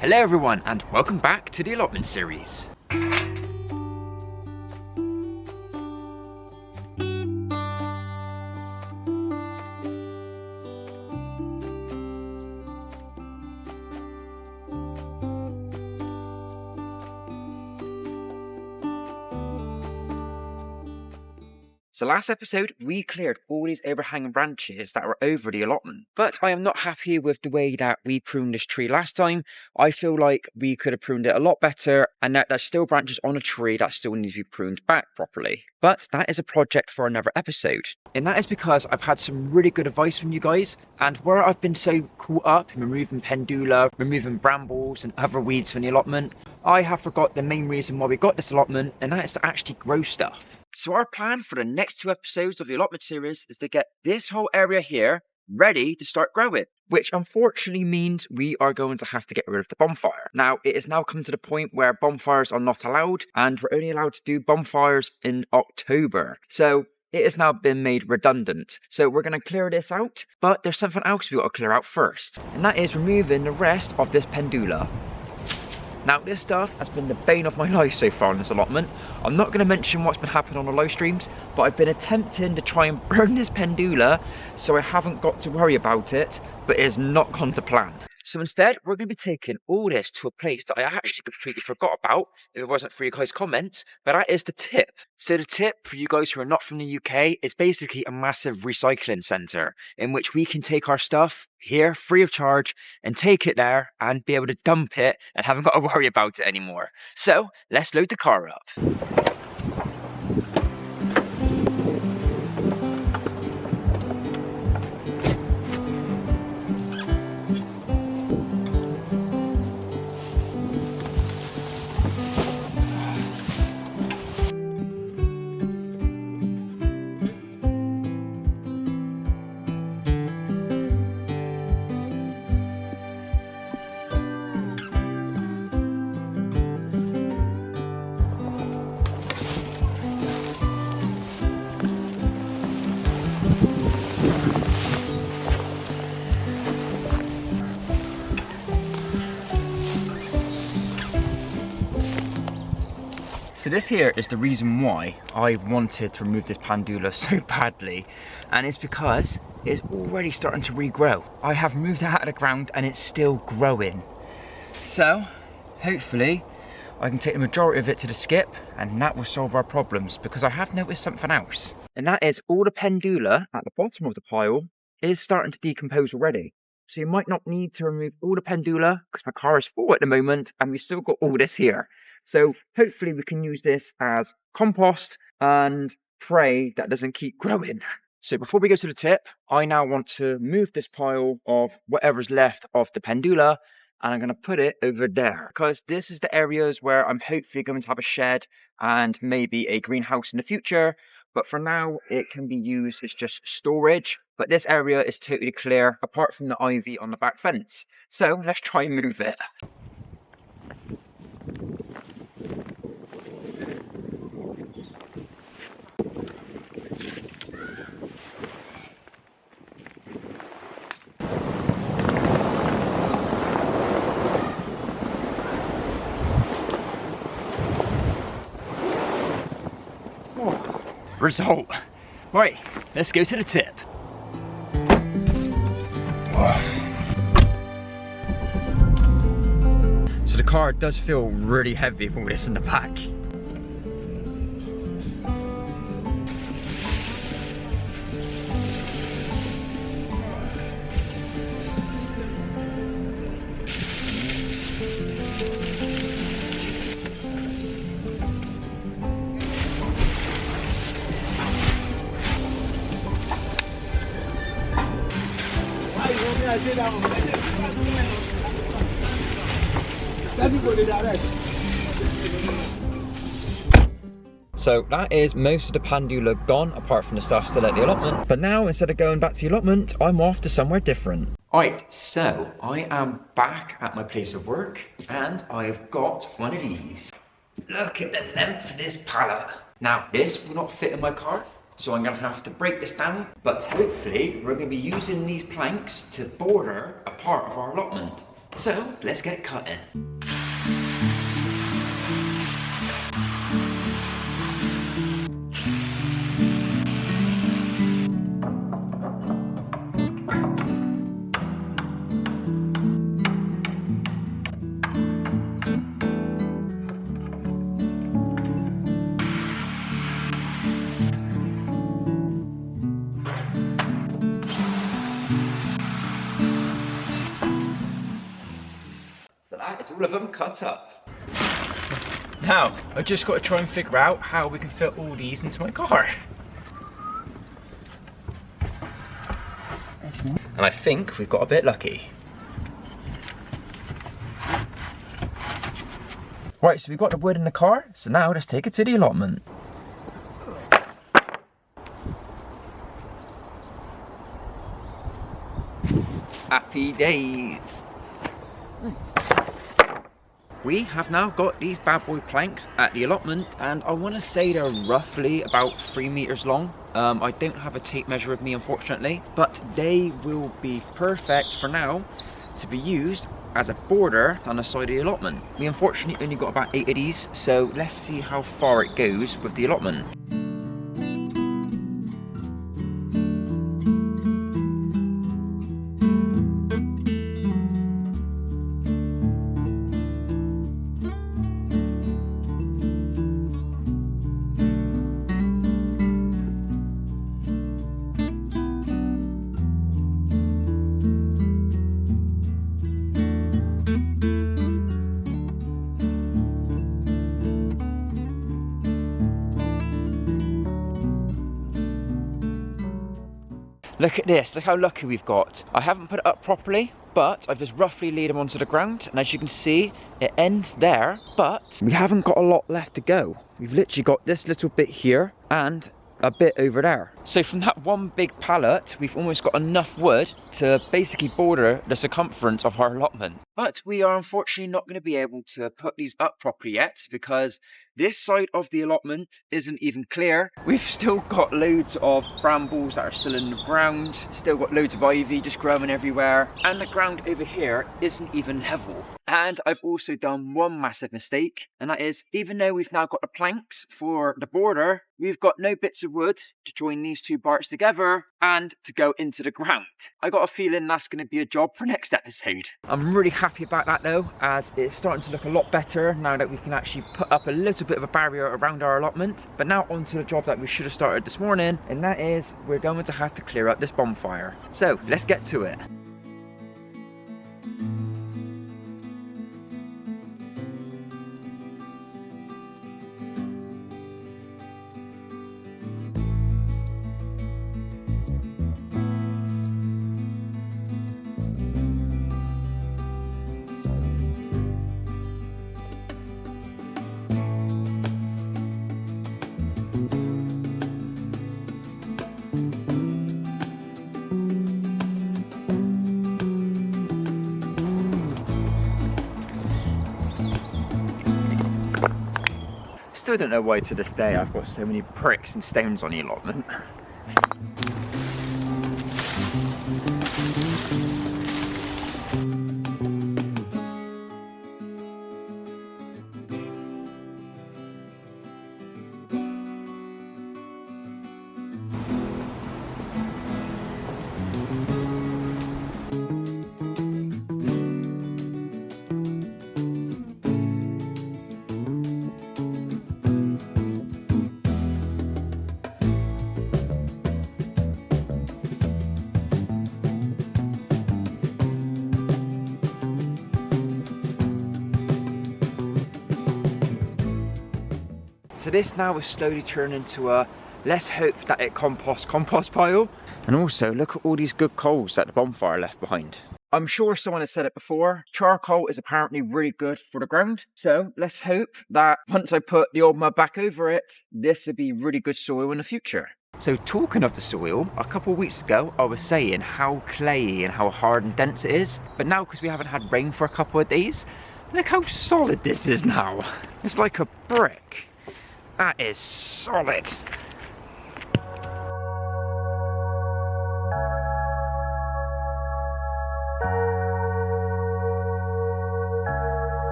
Hello everyone and welcome back to the Allotment series. So last episode, we cleared all these overhanging branches that were over the allotment. But I am not happy with the way that we pruned this tree last time. I feel like we could have pruned it a lot better, and that there's still branches on a tree that still need to be pruned back properly. But that is a project for another episode. And that is because I've had some really good advice from you guys, and where I've been so caught up in removing pendula, removing brambles and other weeds from the allotment, I have forgot the main reason why we got this allotment, and that is to actually grow stuff. So our plan for the next 2 episodes of the Allotment series is to get this whole area here ready to start growing, which unfortunately means we are going to have to get rid of the bonfire. Now, it has now come to the point where bonfires are not allowed, and we're only allowed to do bonfires in October. So it has now been made redundant. So we're going to clear this out, but there's something else we've got to clear out first, and that is removing the rest of this pendula. Now, this stuff has been the bane of my life so far in this allotment. I'm not going to mention what's been happening on the live streams, but I've been attempting to try and burn this pendula, so I haven't got to worry about it, but it has not gone to plan. So instead, we're going to be taking all this to a place that I actually completely forgot about if it wasn't for you guys' comments, but that is the tip. So the tip, for you guys who are not from the UK, is basically a massive recycling centre in which we can take our stuff here free of charge and take it there and be able to dump it and haven't got to worry about it anymore. So let's load the car up. So this here is the reason why I wanted to remove this pendula so badly, and it's because it's already starting to regrow. I have moved it out of the ground and it's still growing. So hopefully I can take the majority of it to the skip and that will solve our problems, because I have noticed something else. And that is all the pendula at the bottom of the pile is starting to decompose already. So you might not need to remove all the pendula because my car is full at the moment and we've still got all this here. So hopefully we can use this as compost and pray that doesn't keep growing. So before we go to the tip, I now want to move this pile of whatever's left of the pendula, and I'm going to put it over there, because this is the areas where I'm hopefully going to have a shed and maybe a greenhouse in the future. But for now, it can be used as just storage. But this area is totally clear, apart from the ivy on the back fence. So let's try and move it. Result. Right, let's go to the tip. So the car does feel really heavy with all this in the back. So that is most of the pendula gone, apart from the stuff still at the allotment. But now, instead of going back to the allotment, I'm off to somewhere different. Alright, so I am back at my place of work and I've got one of these. Look at the length of this pallet. Now, this will not fit in my car, so I'm going to have to break this down, but hopefully we're going to be using these planks to border a part of our allotment. So let's get cutting. It's all of them cut up. Now, I've just got to try and figure out how we can fit all these into my car. And I think we've got a bit lucky. Right, so we've got the wood in the car, so now let's take it to the allotment. Happy days! Nice. We have now got these bad boy planks at the allotment, and I want to say they're roughly about 3 meters long. I don't have a tape measure with me, unfortunately, but they will be perfect for now to be used as a border on the side of the allotment. We unfortunately only got about 8 of these, so let's see how far it goes with the allotment. Look at this, look how lucky we've got. I haven't put it up properly, but I've just roughly laid them onto the ground, and as you can see, it ends there, but we haven't got a lot left to go. We've literally got this little bit here and a bit over there. So from that one big pallet, we've almost got enough wood to basically border the circumference of our allotment. But we are unfortunately not going to be able to put these up properly yet, because this side of the allotment isn't even clear. We've still got loads of brambles that are still in the ground, still got loads of ivy just growing everywhere, and the ground over here isn't even level. And I've also done one massive mistake, and that is, even though we've now got the planks for the border, we've got no bits of wood to join these two parts together and to go into the ground. I got a feeling that's going to be a job for next episode. I'm really happy about that though, as it's starting to look a lot better now that we can actually put up a little bit of a barrier around our allotment. But now onto the job that we should have started this morning, and that is we're going to have to clear up this bonfire. So let's get to it. Still don't know why to this day I've got so many bricks and stones on the allotment. So this now is slowly turning into a, let's hope that it compost pile. And also look at all these good coals that the bonfire left behind. I'm sure someone has said it before, charcoal is apparently really good for the ground. So let's hope that once I put the old mud back over it, this will be really good soil in the future. So talking of the soil, a couple of weeks ago I was saying how clayey and how hard and dense it is. But now, because we haven't had rain for a couple of days, look how solid this is now. It's like a brick. That is solid.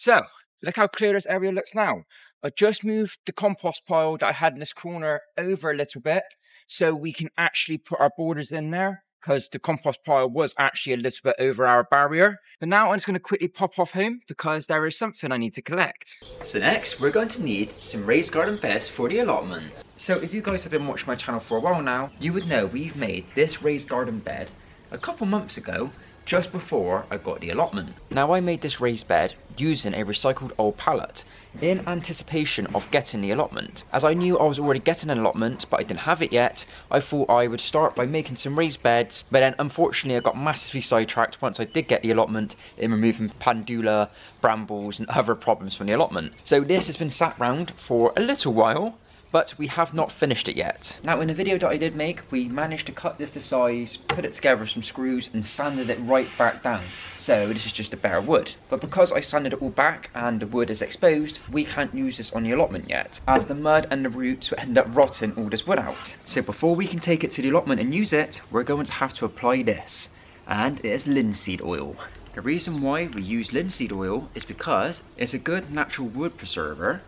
So, look how clear this area looks now. I just moved the compost pile that I had in this corner over a little bit so we can actually put our borders in there, because the compost pile was actually a little bit over our barrier. But now I'm just going to quickly pop off home because there is something I need to collect. So next, we're going to need some raised garden beds for the allotment. So if you guys have been watching my channel for a while now, you would know we've made this raised garden bed a couple months ago, just before I got the allotment. Now I made this raised bed using a recycled old pallet in anticipation of getting the allotment. As I knew I was already getting an allotment but I didn't have it yet, I thought I would start by making some raised beds, but then unfortunately I got massively sidetracked once I did get the allotment in removing pendula, brambles and other problems from the allotment. So this has been sat round for a little while, but we have not finished it yet. Now in the video that I did make, we managed to cut this to size, put it together with some screws and sanded it right back down. So this is just a bare wood. But because I sanded it all back and the wood is exposed, we can't use this on the allotment yet, as the mud and the roots will end up rotting all this wood out. So before we can take it to the allotment and use it, we're going to have to apply this. And it is linseed oil. The reason why we use linseed oil is because it's a good natural wood preserver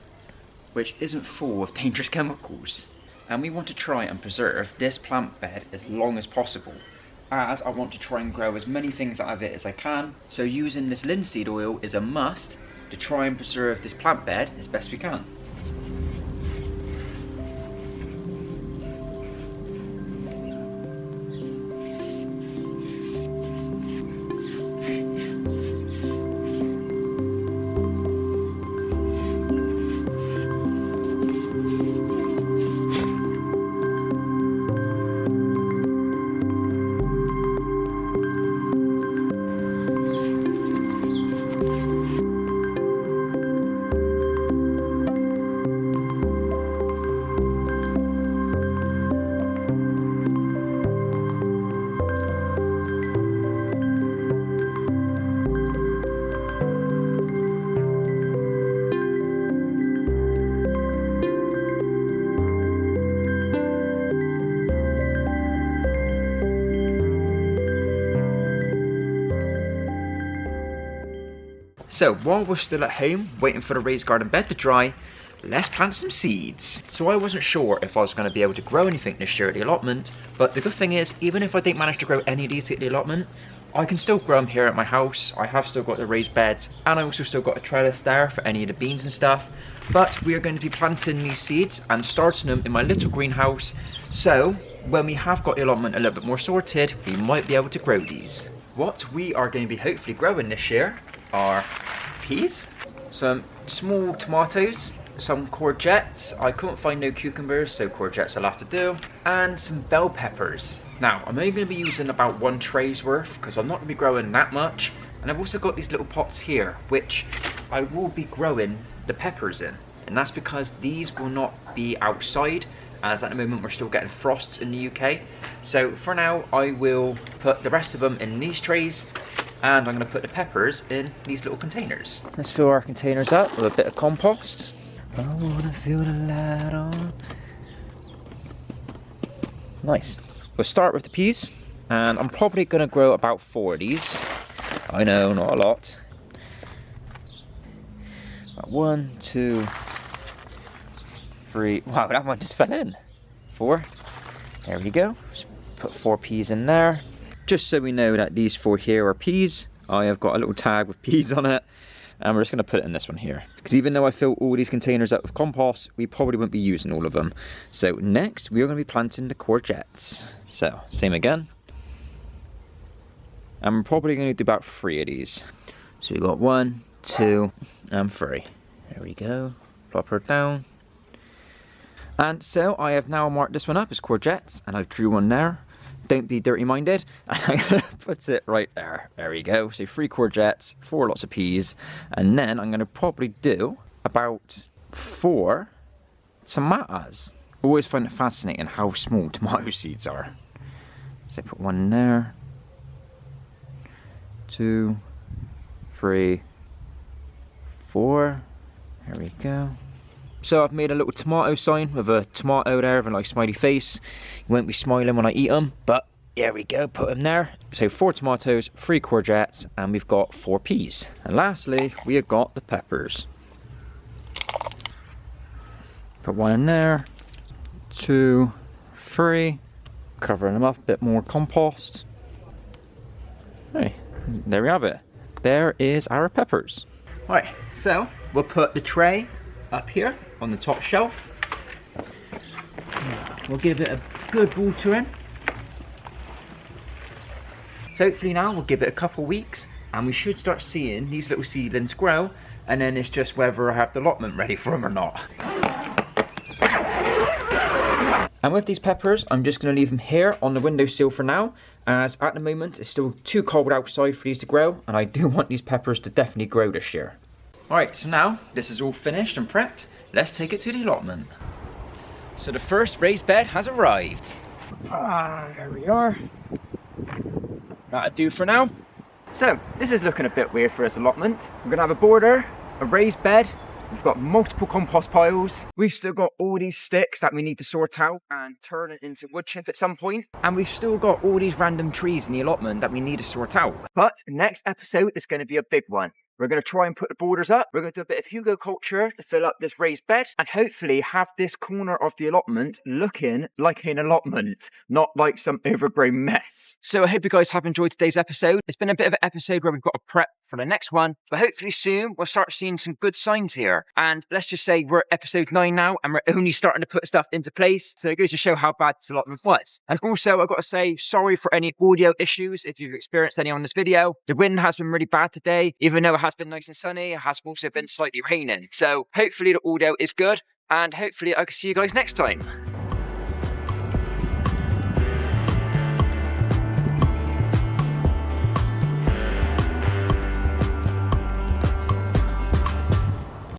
which isn't full of dangerous chemicals. And we want to try and preserve this plant bed as long as possible, as I want to try and grow as many things out of it as I can. So using this linseed oil is a must to try and preserve this plant bed as best we can. So while we're still at home, waiting for the raised garden bed to dry, let's plant some seeds. So I wasn't sure if I was going to be able to grow anything this year at the allotment, but the good thing is, even if I didn't manage to grow any of these at the allotment, I can still grow them here at my house. I have still got the raised beds, and I also still got a trellis there for any of the beans and stuff. But we are going to be planting these seeds and starting them in my little greenhouse, so when we have got the allotment a little bit more sorted, we might be able to grow these. What we are going to be hopefully growing this year are peas, some small tomatoes, some courgettes. I couldn't find no cucumbers, so courgettes will have to do, and some bell peppers. Now I'm only going to be using about 1 tray's worth because I'm not going to be growing that much, and I've also got these little pots here which I will be growing the peppers in, and that's because these will not be outside, as at the moment we're still getting frosts in the UK. So for now I will put the rest of them in these trays, and I'm going to put the peppers in these little containers. Let's fill our containers up with a bit of compost. I want to feel the light on. Nice. We'll start with the peas, and I'm probably going to grow about 4 of these. I know, not a lot. About 1, 2, 3. Wow, that one just fell in. 4. There we go. Just put 4 peas in there. Just so we know that these 4 here are peas, I have got a little tag with peas on it, and we're just going to put it in this one here. Because even though I fill all these containers up with compost, we probably won't be using all of them. So next, we are going to be planting the courgettes. So, same again. And we're probably going to do about 3 of these. So we got 1, 2, and 3. There we go. Plop her down. And so I have now marked this one up as courgettes, and I've drew one there. Don't be dirty minded, and I'm going to put it right there. There we go. So 3 courgettes, 4 lots of peas, and then I'm going to probably do about 4 tomatoes. Always find it fascinating how small tomato seeds are. So put 1 in there, 2, 3, 4. There we go. So I've made a little tomato sign with a tomato there with a nice smiley face. You won't be smiling when I eat them, but There we go, put them there. So 4 tomatoes, 3 courgettes, and we've got 4 peas. And lastly, we have got the peppers. Put 1 in there, 2, 3. Covering them up, a bit more compost. Hey, there we have it. There is our peppers. Right, so we'll put the tray up here on the top shelf. We'll give it a good watering. So hopefully now we'll give it a couple weeks and we should start seeing these little seedlings grow, and then it's just whether I have the allotment ready for them or not. And with these peppers, I'm just going to leave them here on the windowsill for now, as at the moment it's still too cold outside for these to grow, and I do want these peppers to definitely grow this year. Alright, so now this is all finished and prepped, let's take it to the allotment. So the first raised bed has arrived. There we are. That'll do for now. So, this is looking a bit weird for this allotment. We're going to have a border, a raised bed. We've got multiple compost piles. We've still got all these sticks that we need to sort out and turn it into wood chip at some point. And we've still got all these random trees in the allotment that we need to sort out. But next episode is going to be a big one. We're going to try and put the borders up. We're going to do a bit of Hugo culture to fill up this raised bed and hopefully have this corner of the allotment looking like an allotment, not like some overgrown mess. So I hope you guys have enjoyed today's episode. It's been a bit of an episode where we've got a prep for the next one, but hopefully soon we'll start seeing some good signs here. And let's just say we're at episode 9 now and we're only starting to put stuff into place. So it goes to show how bad this allotment was. And also I've got to say sorry for any audio issues if you've experienced any on this video. The wind has been really bad today, even though it has been nice and sunny. It has also been slightly raining. So hopefully the audio is good and hopefully I can see you guys next time.